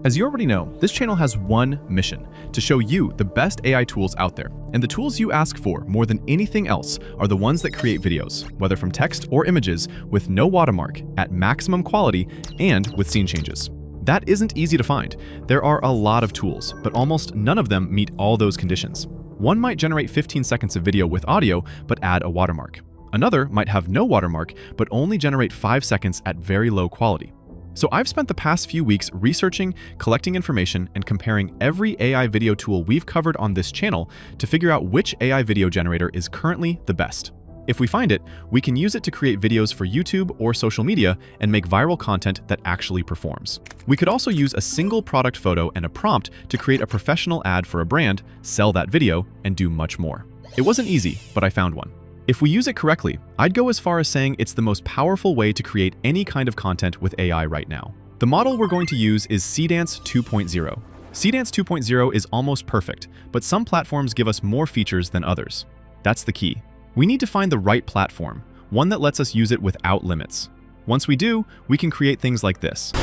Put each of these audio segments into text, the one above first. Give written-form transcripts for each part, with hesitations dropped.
As you already know, this channel has one mission: to show you the best AI tools out there. And the tools you ask for more than anything else are the ones that create videos, whether from text or images, with no watermark, at maximum quality, and with scene changes. That isn't easy to find. There are a lot of tools, but almost none of them meet all those conditions. One might generate 15 seconds of video with audio, but add a watermark. Another might have no watermark, but only generate 5 seconds at very low quality. So I've spent the past few weeks researching, collecting information, and comparing every AI video tool we've covered on this channel to figure out which AI video generator is currently the best. If we find it, we can use it to create videos for YouTube or social media and make viral content that actually performs. We could also use a single product photo and a prompt to create a professional ad for a brand, sell that video, and do much more. It wasn't easy, but I found one. If we use it correctly, I'd go as far as saying it's the most powerful way to create any kind of content with AI right now. The model we're going to use is Seedance 2.0. Seedance 2.0 is almost perfect, but some platforms give us more features than others. That's the key. We need to find the right platform, one that lets us use it without limits. Once we do, we can create things like this.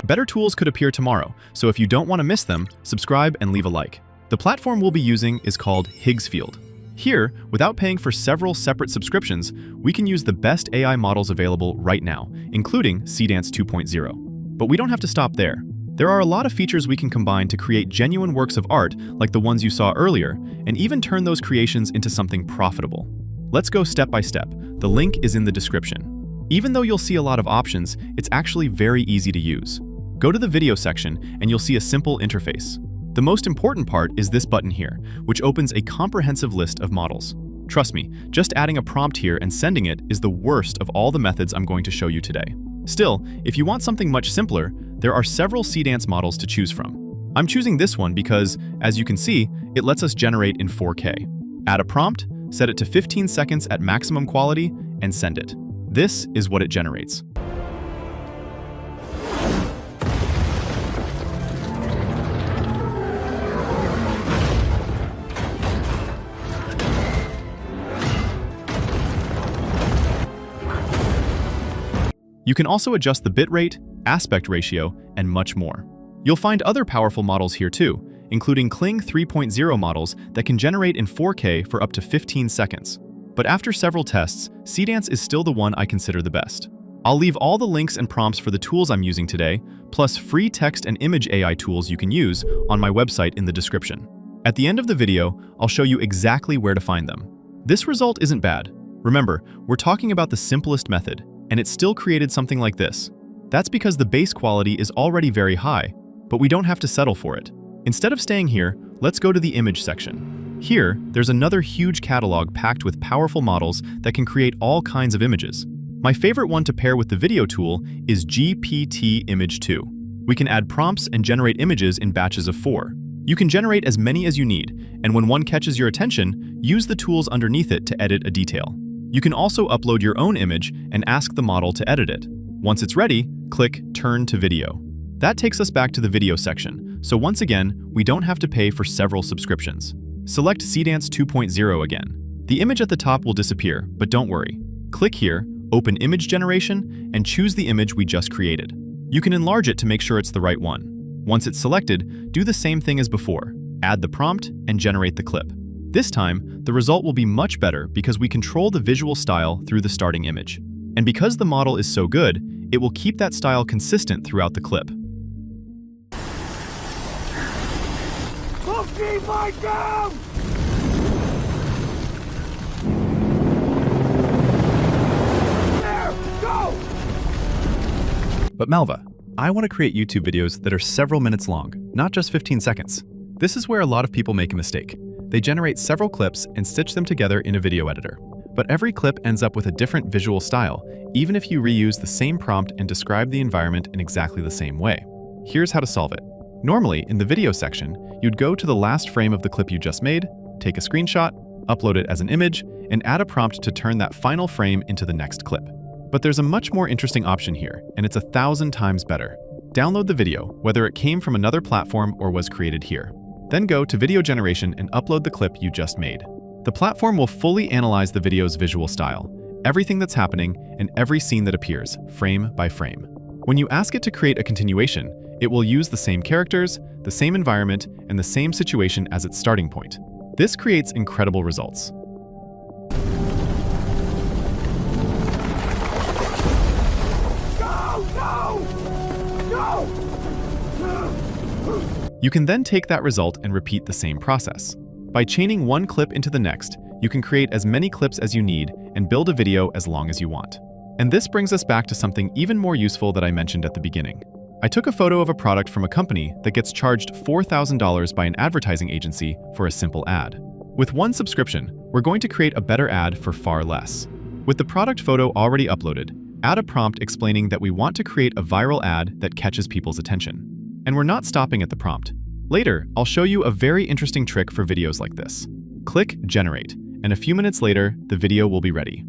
Better tools could appear tomorrow, so if you don't want to miss them, subscribe and leave a like. The platform we'll be using is called Higgsfield. Here, without paying for several separate subscriptions, we can use the best AI models available right now, including Seedance 2.0. But we don't have to stop there. There are a lot of features we can combine to create genuine works of art like the ones you saw earlier, and even turn those creations into something profitable. Let's go step by step. The link is in the description. Even though you'll see a lot of options, it's actually very easy to use. Go to the video section and you'll see a simple interface. The most important part is this button here, which opens a comprehensive list of models. Trust me, just adding a prompt here and sending it is the worst of all the methods I'm going to show you today. Still, if you want something much simpler, there are several Seedance models to choose from. I'm choosing this one because, as you can see, it lets us generate in 4K. Add a prompt, set it to 15 seconds at maximum quality, and send it. This is what it generates. You can also adjust the bitrate, aspect ratio, and much more. You'll find other powerful models here too, including Kling 3.0 models that can generate in 4K for up to 15 seconds. But after several tests, Seedance is still the one I consider the best. I'll leave all the links and prompts for the tools I'm using today, plus free text and image AI tools you can use, on my website in the description. At the end of the video, I'll show you exactly where to find them. This result isn't bad. Remember, we're talking about the simplest method, and it still created something like this. That's because the base quality is already very high, but we don't have to settle for it. Instead of staying here, let's go to the image section. Here, there's another huge catalog packed with powerful models that can create all kinds of images. My favorite one to pair with the video tool is GPT Image 2. We can add prompts and generate images in batches of 4. You can generate as many as you need, and when one catches your attention, use the tools underneath it to edit a detail. You can also upload your own image and ask the model to edit it. Once it's ready, click Turn to Video. That takes us back to the video section, so once again, we don't have to pay for several subscriptions. Select Seedance 2.0 again. The image at the top will disappear, but don't worry. Click here, open Image Generation, and choose the image we just created. You can enlarge it to make sure it's the right one. Once it's selected, do the same thing as before. Add the prompt and generate the clip. This time, the result will be much better because we control the visual style through the starting image. And because the model is so good, it will keep that style consistent throughout the clip. But Malva, I want to create YouTube videos that are several minutes long, not just 15 seconds. This is where a lot of people make a mistake. They generate several clips and stitch them together in a video editor. But every clip ends up with a different visual style, even if you reuse the same prompt and describe the environment in exactly the same way. Here's how to solve it. Normally, in the video section, you'd go to the last frame of the clip you just made, take a screenshot, upload it as an image, and add a prompt to turn that final frame into the next clip. But there's a much more interesting option here, and it's 1,000 times better. Download the video, whether it came from another platform or was created here. Then go to Video Generation and upload the clip you just made. The platform will fully analyze the video's visual style, everything that's happening, and every scene that appears, frame by frame. When you ask it to create a continuation, it will use the same characters, the same environment, and the same situation as its starting point. This creates incredible results. You can then take that result and repeat the same process. By chaining one clip into the next, you can create as many clips as you need and build a video as long as you want. And this brings us back to something even more useful that I mentioned at the beginning. I took a photo of a product from a company that gets charged $4,000 by an advertising agency for a simple ad. With one subscription, we're going to create a better ad for far less. With the product photo already uploaded, add a prompt explaining that we want to create a viral ad that catches people's attention. And we're not stopping at the prompt. Later, I'll show you a very interesting trick for videos like this. Click Generate, and a few minutes later, the video will be ready.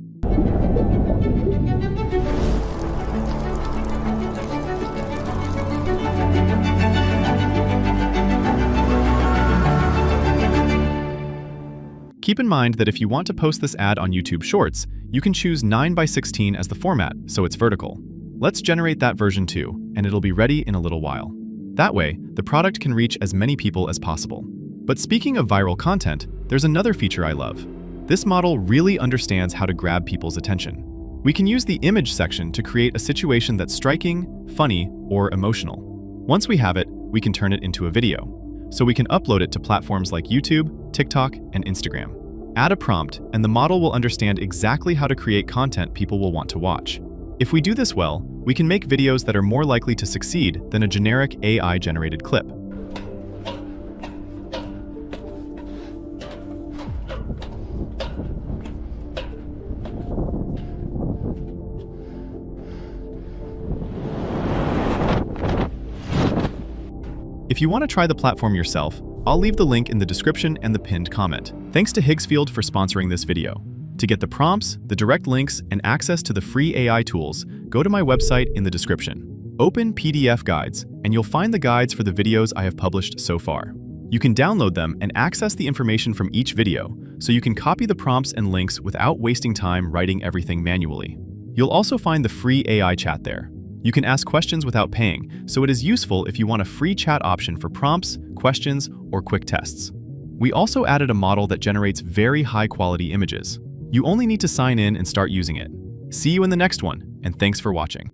Keep in mind that if you want to post this ad on YouTube Shorts, you can choose 9:16 as the format, so it's vertical. Let's generate that version too, and it'll be ready in a little while. That way, the product can reach as many people as possible. But speaking of viral content, there's another feature I love. This model really understands how to grab people's attention. We can use the image section to create a situation that's striking, funny, or emotional. Once we have it, we can turn it into a video. So we can upload it to platforms like YouTube, TikTok, and Instagram. Add a prompt, and the model will understand exactly how to create content people will want to watch. If we do this well, we can make videos that are more likely to succeed than a generic AI-generated clip. If you want to try the platform yourself, I'll leave the link in the description and the pinned comment. Thanks to Higgsfield for sponsoring this video. To get the prompts, the direct links, and access to the free AI tools, go to my website in the description. Open PDF guides, and you'll find the guides for the videos I have published so far. You can download them and access the information from each video, so you can copy the prompts and links without wasting time writing everything manually. You'll also find the free AI chat there. You can ask questions without paying, so it is useful if you want a free chat option for prompts, questions, or quick tests. We also added a model that generates very high-quality images. You only need to sign in and start using it. See you in the next one, and thanks for watching.